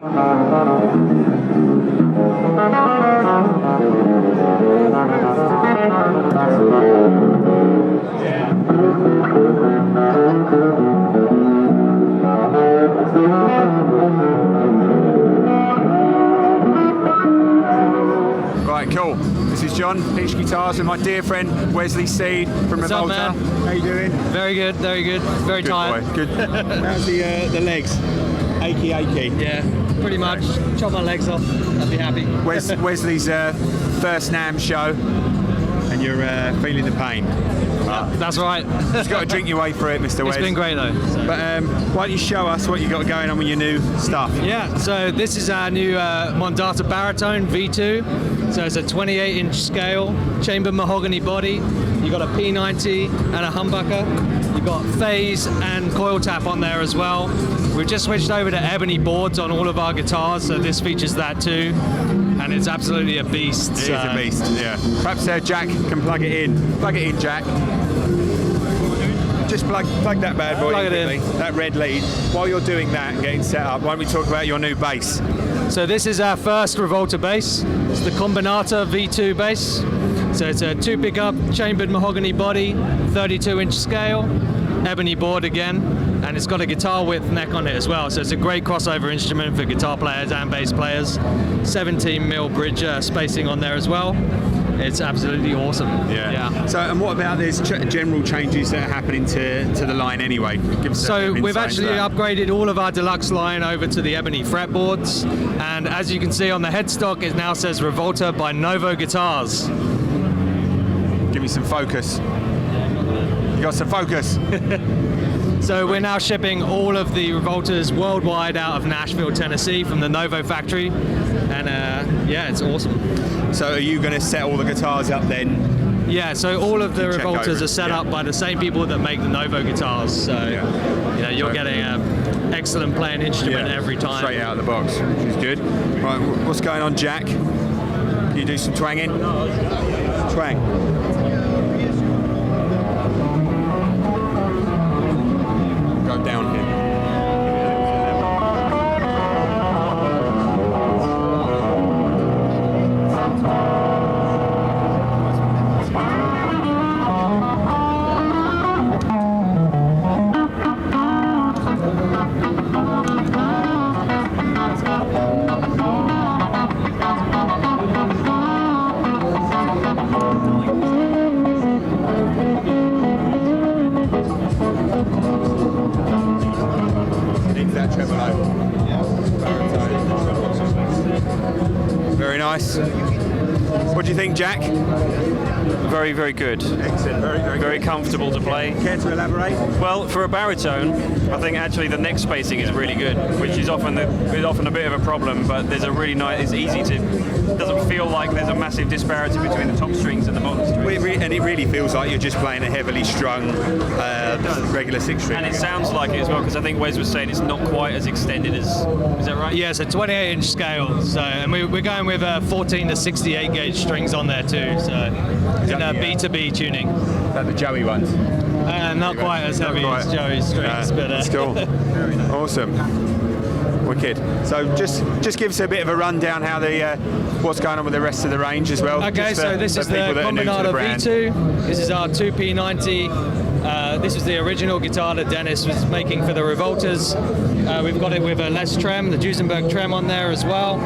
Right, cool. This is John, Peach Guitars, with my dear friend Wesley Seed from Rivolta. How you doing? Very good, very good. Very good tired. Boy. Good. How's the legs? Achy. Yeah, pretty much. Chop my legs off. I'd be happy. Wesley's first NAMM show, and you're feeling the pain. That's right. You've got to drink your way through it, Mr. Wes. It's been great though. So. But why don't you show us what you've got going on with your new stuff? Yeah, so this is our new Mondata Baritone V2. So it's a 28-inch scale, chamber mahogany body. You've got a P90 and a humbucker. You've got phase and coil tap on there as well. We've just switched over to ebony boards on all of our guitars, so this features that too. And it's absolutely a beast. It is a beast, yeah. Perhaps Jack can plug it in. Plug it in, Jack. Just plug that bad boy plug in it quickly, that red lead. While you're doing that and getting set up, why don't we talk about your new bass? So this is our first Rivolta bass. It's the Combinata V2 bass. So it's a 2 pickup, chambered mahogany body, 32-inch scale, ebony board again, and it's got a guitar width neck on it as well. So it's a great crossover instrument for guitar players and bass players. 17mm bridge spacing on there as well. It's absolutely awesome. Yeah. So, and what about these general changes that are happening to the line anyway? Give us so we've actually upgraded all of our deluxe line over to the ebony fretboards, and as you can see on the headstock, it now says Rivolta by Novo Guitars. Give me some focus. You got some focus. So we're now shipping all of the Rivoltas worldwide out of Nashville, Tennessee, from the Novo factory, and yeah, it's awesome. So are you going to set all the guitars up then? Yeah, so all of the Rivoltas are set up by the same people that make the Novo guitars, so you know, you're getting an excellent playing instrument every time. Straight out of the box, which is good. Right, what's going on, Jack? Can you do some twanging? Twang. Down here. Very nice. What do you think, Jack? Very, very good. Excellent. Very comfortable to play. Care to elaborate? Well, for a baritone, I think actually the neck spacing is really good, which is often a bit of a problem. But there's a really nice. It's easy to. Doesn't feel like there's a massive disparity between the top strings and the bottom strings. And it really feels like you're just playing a heavily strung regular 6-string. And it sounds like it as well, because I think Wes was saying it's not quite as extended as. Is that right? Yeah, it's a 28-inch scale. So, and we're going with 14 to 68 gauge strings on there too. So, in B2B tuning. Is that the Joey ones? Not quite as heavy as Joey's strings, but that's cool. Awesome. Wicked. So just give us a bit of a rundown how what's going on with the rest of the range as well. Okay, so this is the Combinata V2. This is our 2P90. This is the original guitar that Dennis was making for the Rivoltas. We've got it with a Les trem, the Duesenberg trem on there as well.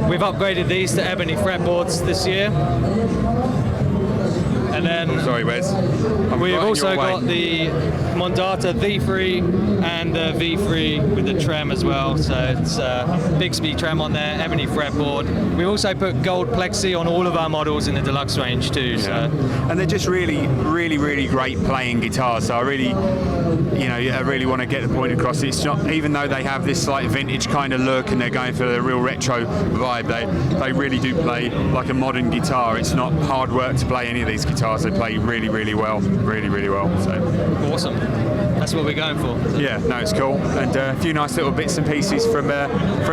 We've upgraded these to ebony fretboards this year. And then sorry, Wes. We've also got the Mondata V3 and the V3 with the trem as well. So it's Bixby trem on there, ebony fretboard. We've also put gold plexi on all of our models in the deluxe range too. Yeah. So. And they're just really great playing guitars. So I really want to get the point across. It's not, even though they have this like vintage kind of look and they're going for the real retro vibe, they really do play like a modern guitar. It's not hard work to play any of these guitars. guitars. They play really, really well, really well. So Awesome. That's what we're going for. yeah, no, it's cool, and a few nice little bits and pieces from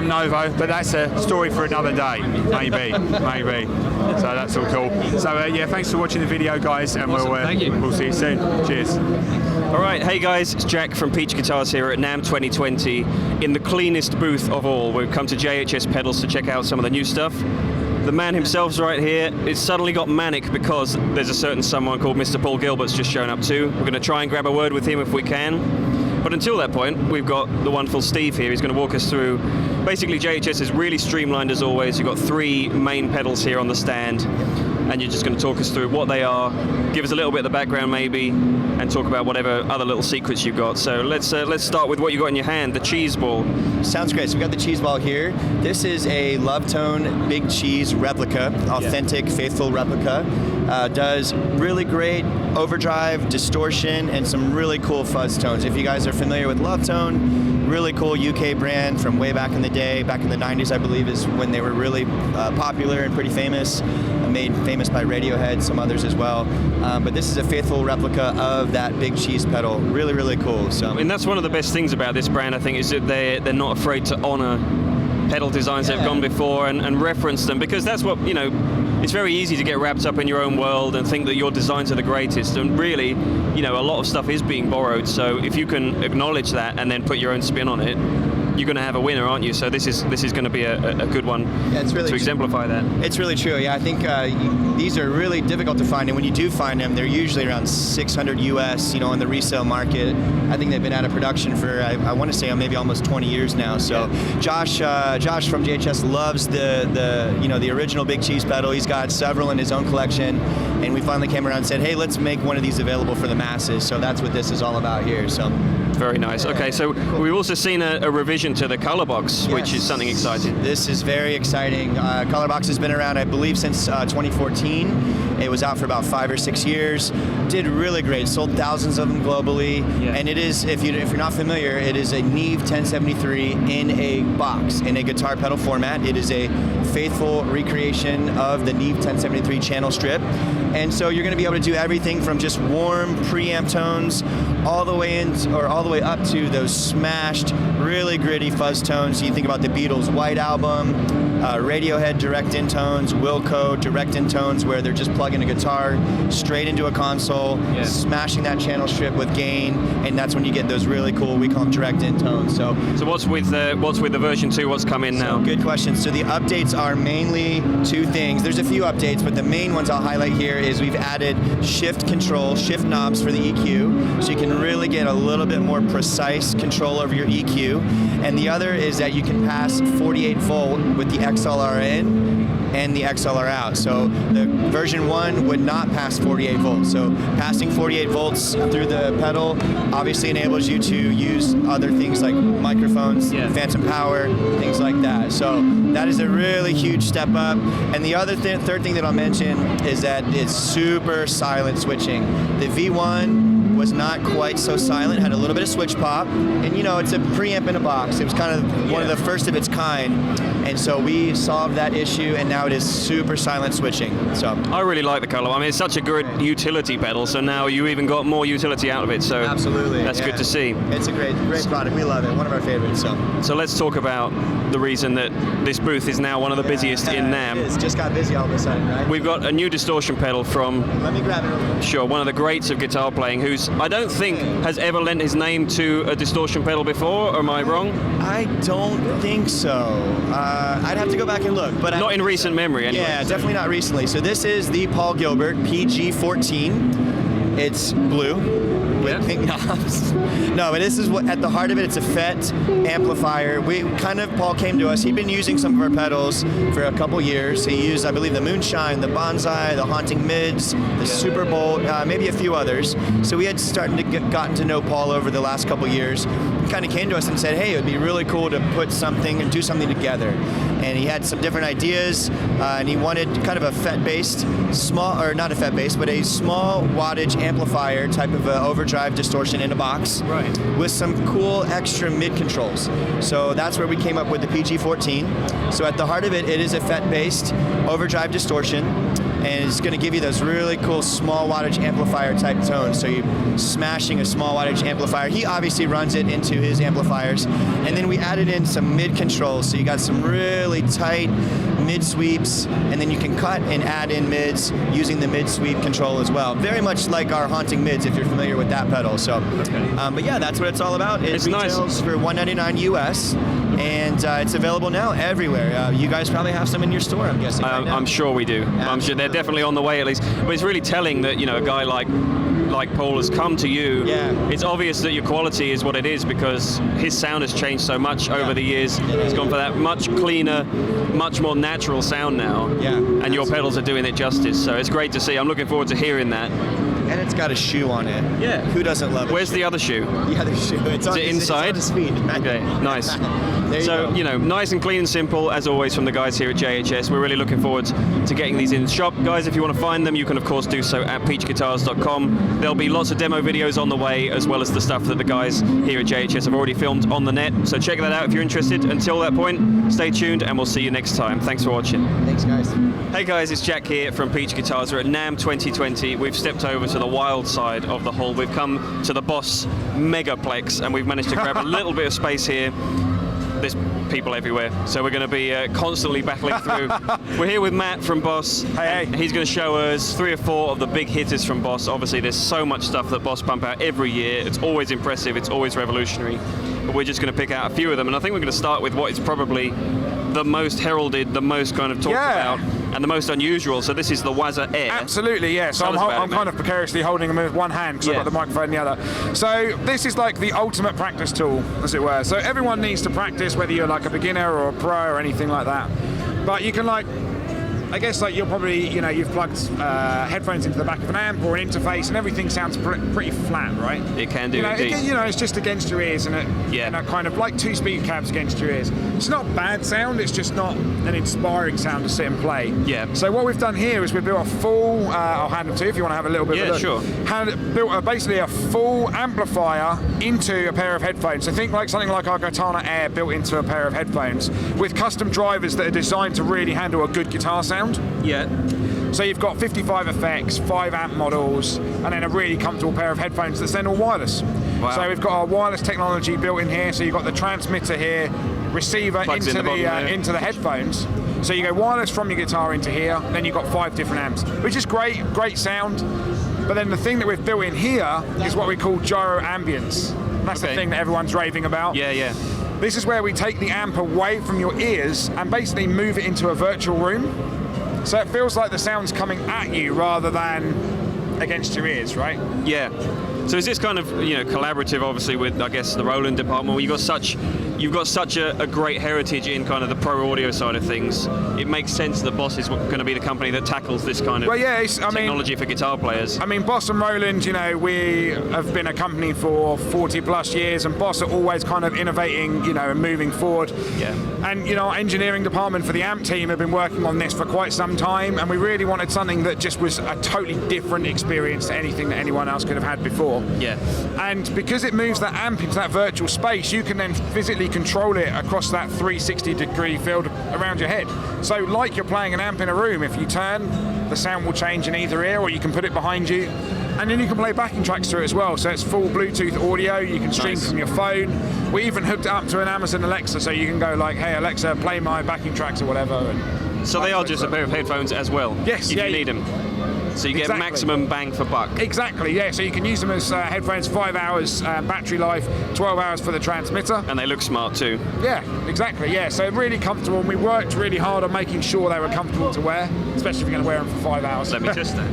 Novo, but that's a story for another day, maybe. So that's all cool. So yeah, thanks for watching the video, guys, and Awesome. Thank you. we'll see you soon. Cheers. All right, hey guys, it's Jack from Peach Guitars here at NAMM 2020 in the cleanest booth of all. We've come to JHS Pedals to check out some of the new stuff. The man himself's right here. It's suddenly got manic because there's a certain someone called Mr. Paul Gilbert's just shown up too. We're going to try and grab a word with him if we can. But until that point, we've got the wonderful Steve here. He's going to walk us through. Basically, JHS is really streamlined as always. You've got 3 main pedals here on the stand, and you're just going to talk us through what they are, give us a little bit of the background maybe, and talk about whatever other little secrets you've got. So let's start with what you got in your hand, the cheese ball. Sounds great. So we got the cheese ball here. This is a Love Tone Big Cheese replica, authentic, faithful replica. Does really great overdrive, distortion, and some really cool fuzz tones. If you guys are familiar with Love Tone, really cool UK brand from way back in the day, back in the 90s, I believe, is when they were really popular and pretty famous. Made famous by Radiohead, some others as well. But this is a faithful replica of that Big Cheese pedal. Really, really cool. So, I mean, that's one of the best things about this brand, I think, is that they're not afraid to honor pedal designs that have gone before and reference them, because that's what, you know, it's very easy to get wrapped up in your own world and think that your designs are the greatest, and really, you know, a lot of stuff is being borrowed. So if you can acknowledge that and then put your own spin on it, you're going to have a winner, aren't you? So this is going to be a good one to exemplify that. It's really true. Yeah, I think these are really difficult to find, and when you do find them, they're usually around 600 US, you know, in the resale market. I think they've been out of production for I want to say maybe almost 20 years now. So Josh from JHS loves the original Big Cheese pedal. He's got several in his own collection, and we finally came around and said, hey, let's make one of these available for the masses. So that's what this is all about here. So. Very nice. Okay, so we've also seen a revision to the color box, which is something exciting. This is very exciting. Color box has been around, I believe, since 2014. It was out for about 5 or 6 years. Did really great. Sold thousands of them globally. Yeah. And it is, if you're not familiar, it is a Neve 1073 in a box, in a guitar pedal format. It is a faithful recreation of the Neve 1073 channel strip. And so you're going to be able to do everything from just warm preamp tones all the way up to those smashed, really gritty fuzz tones. So you think about the Beatles' White Album, Radiohead direct in tones, Wilco direct in tones, where they're just plugging a guitar straight into a console, smashing that channel strip with gain, and that's when you get those really cool, we call them direct in tones. So what's with the version 2? What's come in now? Good question. So the updates are mainly 2 things. There's a few updates, but the main ones I'll highlight here is we've added shift knobs for the EQ, so you can really get a little bit more precise control over your EQ. And the other is that you can pass 48 volt with the XLR in and the XLR out. So the version 1 would not pass 48 volts. So passing 48 volts through the pedal obviously enables you to use other things like microphones, phantom power, things like that. So that is a really huge step up. And the other third thing that I'll mention is that it's super silent switching. The V1 was not quite so silent, had a little bit of switch pop, and you know, it's a preamp in a box. It was kind of one of the first of its kind, and so we solved that issue, and now it is super silent switching. So I really like the color. I mean, it's such a good utility pedal, so now you even got more utility out of it, so absolutely, that's good to see. It's a great product. We love it. One of our favorites. So let's talk about the reason that this booth is now one of the busiest in NAMM. It's just got busy all of a sudden, right? We've got a new distortion pedal from, let me grab it real quick. Sure, one of the greats of guitar playing, who's, I don't think, has ever lent his name to a distortion pedal before, or am I wrong? I don't think so. I'd have to go back and look. But not in recent memory, anyway. Yeah, definitely not recently. So this is the Paul Gilbert PG14. It's blue with pink knobs. No, but this is what, at the heart of it, it's a FET amplifier. Paul came to us, he'd been using some of our pedals for a couple years. He used, I believe, the Moonshine, the Bonsai, the Haunting Mids, the Super Bowl, maybe a few others. So we had gotten to know Paul over the last couple years. He kind of came to us and said, hey, it would be really cool to put something and do something together. And he had some different ideas, and he wanted kind of a FET-based, not a FET-based, but a small wattage amplifier type of overdrive distortion in a box, with some cool extra mid controls. So that's where we came up with the PG14. So at the heart of it, it is a FET-based overdrive distortion. and it's going to give you those really cool small wattage amplifier type tones. So you're smashing a small wattage amplifier. He obviously runs it into his amplifiers, and then we added in some mid controls. So you got some really tight mid sweeps, and then you can cut and add in mids using the mid sweep control as well. Very much like our haunting mids, if you're familiar with that pedal. So, but yeah, that's what it's all about. It retails for $199 US, and it's available now everywhere. You guys probably have some in your store, I'm guessing. Right now. I'm sure we do. Absolutely. I'm sure they're definitely on the way at least. But it's really telling that, you know, a guy like Paul has come to you. Yeah. It's obvious that your quality is what it is because his sound has changed so much over the years. He's gone for that much cleaner, much more natural sound now. Yeah. And your pedals are doing it justice. So it's great to see. I'm looking forward to hearing that. And it's got a shoe on it. Yeah. Who doesn't love it? Where's the other shoe? The other shoe. It's on, inside? It's on his feet. Okay, nice. So, you know, nice and clean and simple, as always, from the guys here at JHS. We're really looking forward to getting these in the shop. Guys, if you want to find them, you can, of course, do so at peachguitars.com. There'll be lots of demo videos on the way, as well as the stuff that the guys here at JHS have already filmed on the net. So check that out if you're interested. Until that point, stay tuned, and we'll see you next time. Thanks for watching. Thanks, guys. Hey, guys, it's Jack here from Peach Guitars. We're at NAMM 2020. We've stepped over to the wild side of the hall. We've come to the Boss Megaplex, and we've managed to grab a little bit of space here. There's people everywhere, so we're going to be constantly battling through. We're here with Matt from Boss. Hey. He's going to show us 3 or 4 of the big hitters from Boss. Obviously, there's so much stuff that Boss pump out every year. It's always impressive. It's always revolutionary. But we're just going to pick out a few of them, and I think we're going to start with what is probably the most heralded, the most kind of talked about, and the most unusual. So this is the Waza-Air. Absolutely, yeah. So I'm kind of precariously holding them with one hand because I've got the microphone in the other. So this is like the ultimate practice tool, as it were. So everyone needs to practice, whether you're like a beginner or a pro or anything like that. But you can I guess you'll probably, you've plugged headphones into the back of an amp or an interface, and everything sounds pretty flat, right? It can do, indeed. It's just against your ears, and kind of like 2 speaker cabs against your ears. It's not bad sound, it's just not an inspiring sound to sit and play. Yeah. So what we've done here is we've built a full, I'll hand them to you if you want to have a little bit of a look. Sure. Built basically a full amplifier into a pair of headphones. So think like something like our Katana Air built into a pair of headphones with custom drivers that are designed to really handle a good guitar sound. Yeah. So you've got 55 effects, 5 amp models, and then a really comfortable pair of headphones that's then all wireless. Wow. So we've got our wireless technology built in here. So you've got the transmitter here, receiver into the headphones. So you go wireless from your guitar into here, then you've got 5 different amps, which is great sound. But then the thing that we've built in here is what we call gyro ambience. And that's the thing that everyone's raving about. Yeah. This is where we take the amp away from your ears and basically move it into a virtual room. So it feels like the sound's coming at you rather than against your ears, right? Yeah. So is this kind of collaborative, obviously, with I guess the Roland department, where you've got such a great heritage in kind of the pro audio side of things. It makes sense that Boss is going to be the company that tackles this kind of technology for guitar players. I mean, Boss and Roland, we have been a company for 40 plus years, and Boss are always kind of innovating, and moving forward. Yeah. And our engineering department for the amp team have been working on this for quite some time, and we really wanted something that just was a totally different experience to anything that anyone else could have had before. Yeah. And because it moves that amp into that virtual space, you can then physically control it across that 360-degree field around your head. So like you're playing an amp in a room, if you turn, the sound will change in either ear, or you can put it behind you. And then you can play backing tracks through it as well. So it's full Bluetooth audio. You can stream from your phone. We even hooked it up to an Amazon Alexa, so you can go like, hey Alexa, play my backing tracks or whatever. And so they are just a pair of headphones as well? Yes. If you need them. So you get maximum bang for buck. Exactly, yeah. So you can use them as headphones, 5 hours battery life, 12 hours for the transmitter. And they look smart too. Yeah, exactly, yeah. So really comfortable, and we worked really hard on making sure they were comfortable to wear, especially if you're going to wear them for 5 hours. Let me test that.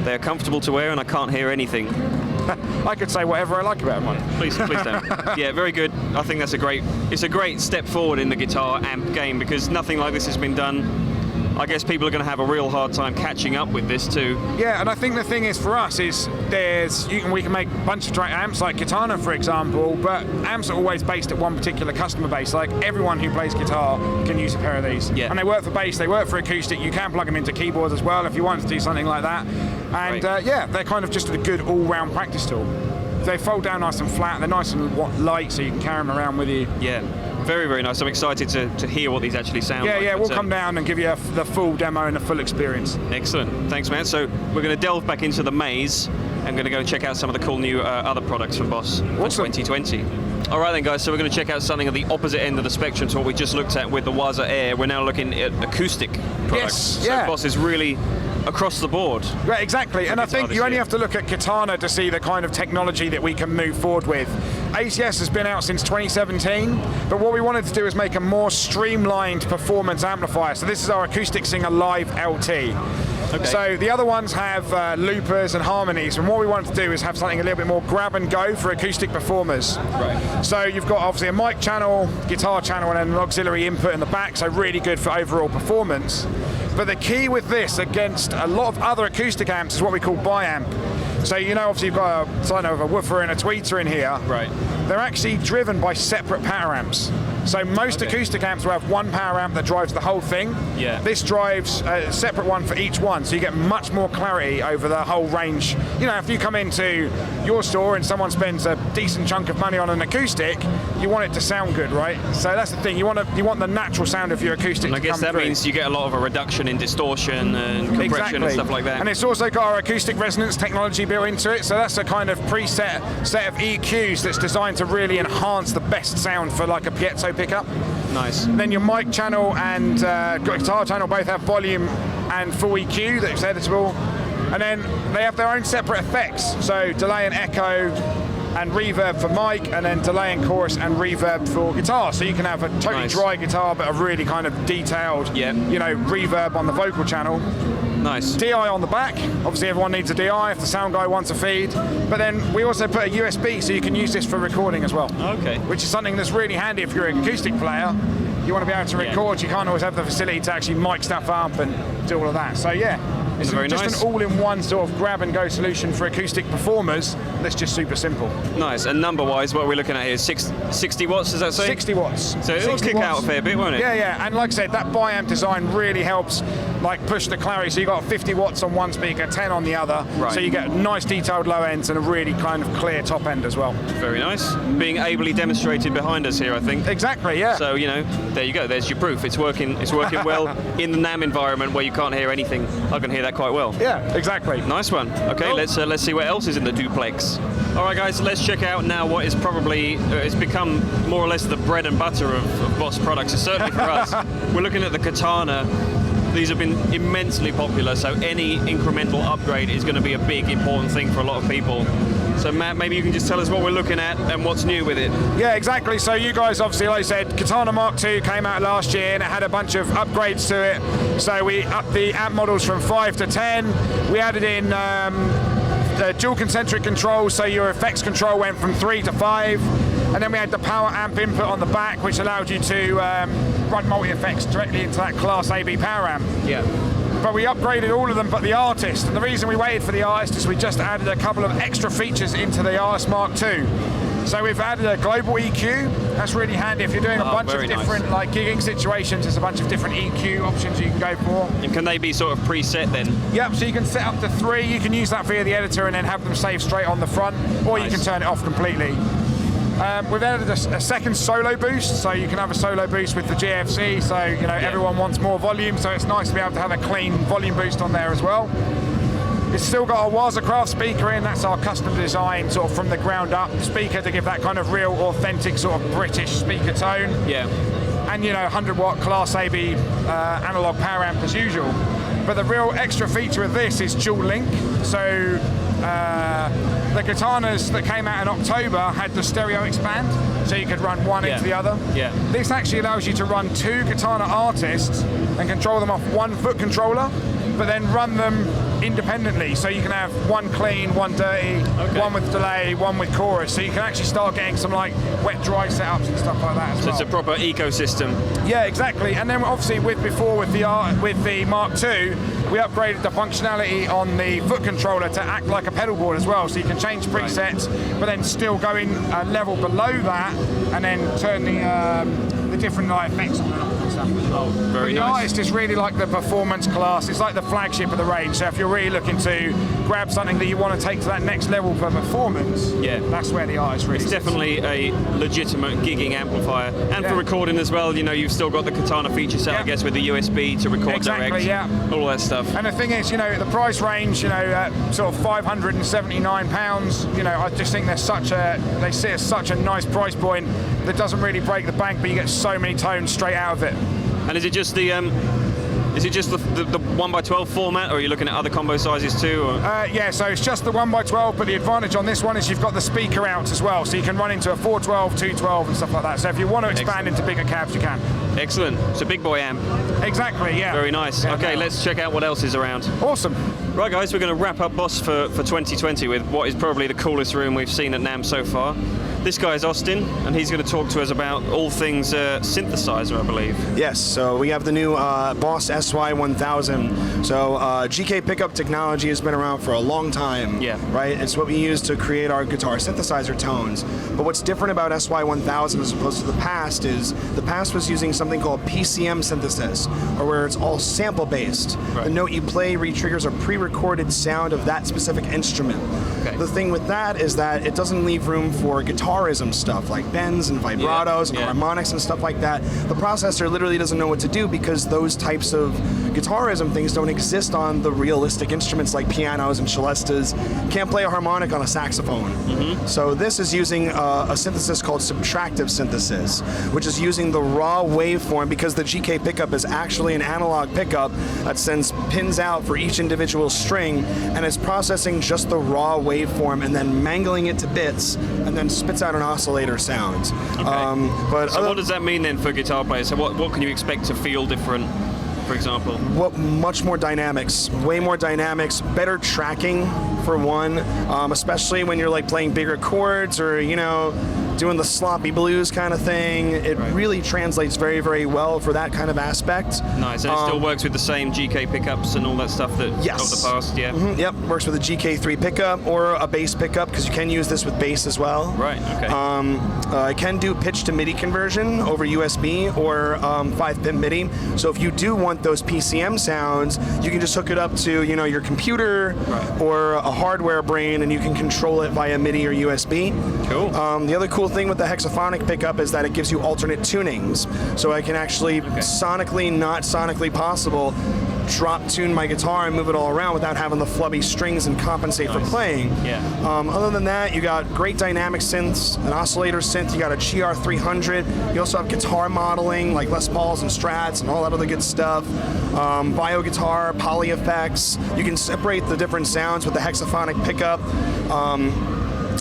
They're comfortable to wear, and I can't hear anything. I could say whatever I like about them. Please don't. Yeah, very good. I think it's a great step forward in the guitar amp game, because nothing like this has been done. I guess people are going to have a real hard time catching up with this too. Yeah, and I think the thing is for us is we can make a bunch of track amps like Katana, for example, but amps are always based at one particular customer base. Like everyone who plays guitar can use a pair of these. Yeah. And they work for bass, they work for acoustic. You can plug them into keyboards as well if you want to do something like that. And they're kind of just a good all-round practice tool. They fold down nice and flat, they're nice and light, so you can carry them around with you. Yeah. Very, very nice. I'm excited to hear what these actually sound like. Yeah, we'll come down and give you the full demo and the full experience. Excellent. Thanks, man. So we're going to delve back into the maze. I'm going to go and check out some of the cool new other products from Boss for 2020. All right then, guys, so we're going to check out something at the opposite end of the spectrum to what we just looked at with the Waza-Air. We're now looking at acoustic products. Yes, yeah. So Boss is really across the board. Right, exactly. And I think you only have to look at Katana to see the kind of technology that we can move forward with. ACS has been out since 2017, but what we wanted to do is make a more streamlined performance amplifier. So this is our Acoustic Singer Live LT. Okay. So the other ones have loopers and harmonies, and what we wanted to do is have something a little bit more grab and go for acoustic performers. Right. So you've got obviously a mic channel, guitar channel, and then an auxiliary input in the back, so really good for overall performance. But the key with this against a lot of other acoustic amps is what we call bi-amp. So you know, obviously you've got a sign of a woofer and a tweeter in here. Right. They're actually driven by separate power amps. So most acoustic amps will have one power amp that drives the whole thing. Yeah. This drives a separate one for each one, so you get much more clarity over the whole range. You know, if you come into your store and someone spends a decent chunk of money on an acoustic, you want it to sound good, right? So that's the thing. You want the natural sound of your acoustic. And I guess that means you get a lot of a reduction in distortion and compression and stuff like that. And it's also got our acoustic resonance technology built into it. So that's a kind of preset set of EQs that's designed to really enhance the best sound for like a piezo pickup. Nice. Then your mic channel and guitar channel both have volume and full EQ that's editable. And then they have their own separate effects. So delay and echo and reverb for mic, and then delay and chorus and reverb for guitar. So you can have a totally dry guitar, but a really kind of detailed, you know, reverb on the vocal channel. Nice. DI on the back. Obviously everyone needs a DI if the sound guy wants a feed. But then we also put a USB, so you can use this for recording as well. Okay. Which is something that's really handy if you're an acoustic player. You want to be able to record, you can't always have the facility to actually mic stuff up and do all of that. So yeah, it's just an all-in-one sort of grab-and-go solution for acoustic performers that's just super simple. Nice. And number-wise, what we're looking at here is 60 watts, does that say? 60 watts. So it'll kick out a fair bit, won't it? Yeah, yeah. And like I said, that bi-amp design really helps like push the clarity. So you got 50 watts on one speaker, 10 on the other. Right. So you get nice detailed low ends and a really kind of clear top end as well. Very nice. Being ably demonstrated behind us here, I think. Exactly, yeah. So, you know, there you go. There's your proof. It's working well in the NAMM environment where you can't hear anything. I can hear that quite well. Yeah, exactly. Nice one. Okay, cool. Let's see what else is in the duplex. All right, guys, let's check out now what is probably it's become more or less the bread and butter of Boss products. So certainly for us, we're looking at the Katana. These have been immensely popular, so any incremental upgrade is going to be a big, important thing for a lot of people. So Matt, maybe you can just tell us what we're looking at and what's new with it. Yeah, exactly. So you guys obviously, like I said, Katana Mark II came out last year and it had a bunch of upgrades to it. So we upped the amp models from 5 to 10. We added in dual concentric controls, so your effects control went from 3 to 5. And then we had the power amp input on the back, which allowed you to run multi-effects directly into that Class AB power amp. Yeah. But we upgraded all of them but the Artist. And the reason we waited for the Artist is we just added a couple of extra features into the Artist Mark II. So we've added a global EQ. That's really handy if you're doing a bunch of different like gigging situations. There's a bunch of different EQ options you can go for. And can they be sort of preset then? Yep, so you can set up to 3. You can use that via the editor and then have them save straight on the front, or you can turn it off completely. We've added a second solo boost, so you can have a solo boost with the GFC, so you know everyone wants more volume, so it's nice to be able to have a clean volume boost on there as well. It's still got a Waza-Craft speaker in. That's our custom design, sort of from the ground up speaker to give that kind of real, authentic sort of British speaker tone. Yeah. And you know, 100-watt Class AB analog power amp as usual. But the real extra feature of this is dual link. So the Katanas that came out in October had the stereo expand, so you could run one into the other. Yeah. This actually allows you to run 2 Katana Artists and control them off 1 foot controller, but then run them independently. So you can have 1 clean, 1 dirty, 1 with delay, 1 with chorus. So you can actually start getting some like wet dry setups and stuff like that as well. So it's a proper ecosystem. Yeah, exactly. And then obviously with the Mark II, we upgraded the functionality on the foot controller to act like a pedal board as well. So you can change presets, but then still go in a level below that, and then turn the different effects on and off. synthesizer. Oh, very The nice. Artist is really like the performance class. It's like the flagship of the range. So if you're really looking to grab something that you want to take to that next level for performance, Yeah. that's where the Artist really It's sits. definitely a legitimate gigging amplifier. And for Yeah. recording as well, you know, you've still got the Katana feature set, I Yeah. guess, with the USB to record Exactly, direct. yeah. All that stuff. And the thing is, you know, the price range, you know, sort of £579, you know, I just think they see as such a nice price point that doesn't really break the bank, but you get so many tones straight out of it. And is it just the 1x12 format, or are you looking at other combo sizes too? Or? Yeah, so it's just the 1x12, but the advantage on this one is you've got the speaker outs as well, so you can run into a 412, 212 and stuff like that. So if you want to expand into bigger cabs, you can. Excellent. It's a big boy amp. Exactly, yeah. Very nice. Yeah, Okay, no. let's check out what else is around. Awesome. Right, guys, we're going to wrap up Boss for 2020 with what is probably the coolest room we've seen at NAMM so far. This guy is Austin, and he's going to talk to us about all things synthesizer, I believe. Yes, so we have the new Boss SY1000. So GK pickup technology has been around for a long time, Yeah. right? It's what we use to create our guitar synthesizer tones. But what's different about SY1000 as opposed to the past is the past was using something called PCM synthesis, or where it's all sample-based. Right. The note you play re-triggers a pre-recorded sound of that specific instrument. Okay. The thing with that is that it doesn't leave room for guitarism stuff like bends and vibratos and harmonics and stuff like that. The processor literally doesn't know what to do because those types of guitarism things don't exist on the realistic instruments like pianos and celestas. Can't play a harmonic on a saxophone. So this is using a synthesis called subtractive synthesis, which is using the raw waveform because the GK pickup is actually an analog pickup that sends pins out for each individual string, and it's processing just the raw waveform and then mangling it to bits and then spits out an oscillator sound. But So what does that mean then for guitar players? So what can you expect to feel different, for example? Much more dynamics, way more dynamics, better tracking for one, especially when you're like playing bigger chords or, you know, doing the sloppy blues kind of thing. It really translates very, very well for that kind of aspect. Nice, and it still works with the same GK pickups and all that stuff that of the past, yeah? Yep, works with a GK3 pickup or a bass pickup because you can use this with bass as well. Right, okay. I can do pitch to MIDI conversion over USB or 5-pin MIDI. So if you do want those PCM sounds, you can just hook it up to, you know, your computer or a hardware brain, and you can control it via MIDI or USB. Cool. The other cool thing with the hexaphonic pickup is that it gives you alternate tunings. So I can actually sonically, not sonically possible, drop tune my guitar and move it all around without having the flubby strings and compensate for playing. Yeah. Other than that, you got great dynamic synths, an oscillator synth, you got a GR300, you also have guitar modeling like Les Pauls and Strats and all that other good stuff. Bio guitar, poly effects, you can separate the different sounds with the hexaphonic pickup.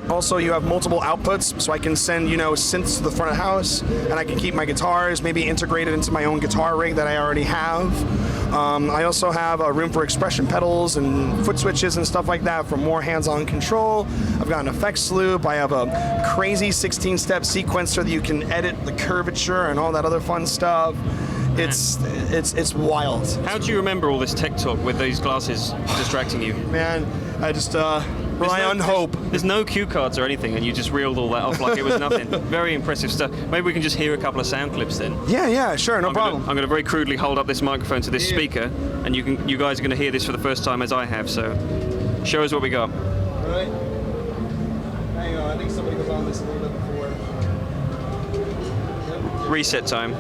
Also, you have multiple outputs, so I can send, you know, synths to the front of the house, and I can keep my guitars maybe integrated into my own guitar rig that I already have. I also have a room for expression pedals and foot switches and stuff like that for more hands-on control. I've got an effects loop. I have a crazy 16-step sequencer that you can edit the curvature and all that other fun stuff. It's wild. How do you remember all this tech talk with these glasses distracting you? Man, I just rely on hope. There's no cue cards or anything, and you just reeled all that off like it was nothing. Very impressive stuff. Maybe we can just hear a couple of sound clips then. Yeah, sure, no problem. I'm going to very crudely hold up this microphone to this speaker, and you guys are going to hear this for the first time as I have. So, show us what we got. All right. Hang on, I think somebody was on this a little bit before. Reset time.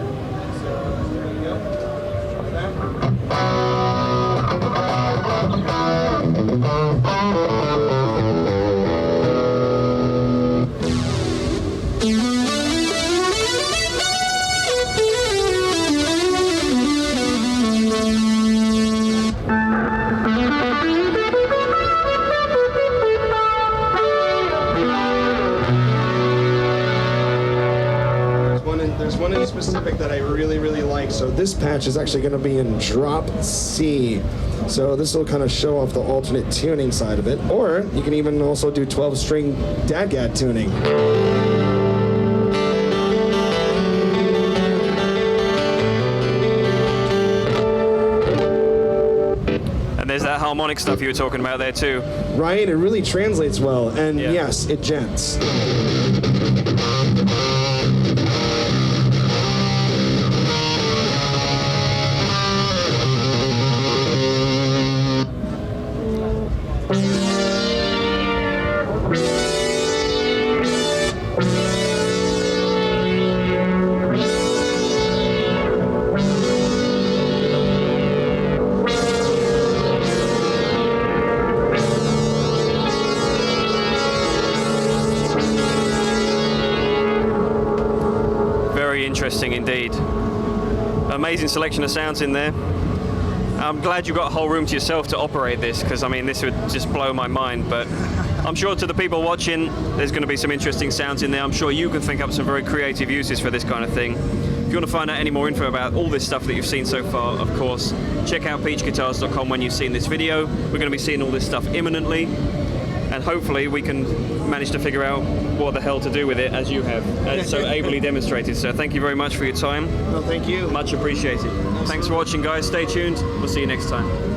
There's one in specific that I really, really like. So this patch is actually going to be in drop C. So this will kind of show off the alternate tuning side of it. Or you can even also do 12-string DAD-GAD tuning. And there's that harmonic stuff you were talking about there too. Right? It really translates well. And Yeah. yes, it gents. interesting indeed. Amazing selection of sounds in there. I'm glad you've got a whole room to yourself to operate this, because I mean this would just blow my mind, but I'm sure to the people watching there's going to be some interesting sounds in there. I'm sure you can think up some very creative uses for this kind of thing. If you want to find out any more info about all this stuff that you've seen so far, of course, check out peachguitars.com when you've seen this video. We're going to be seeing all this stuff imminently, and hopefully we can manage to figure out what the hell to do with it, as you have so ably demonstrated. So thank you very much for your time. No, thank you. Much appreciated. Thanks for watching, guys. Stay tuned. We'll see you next time.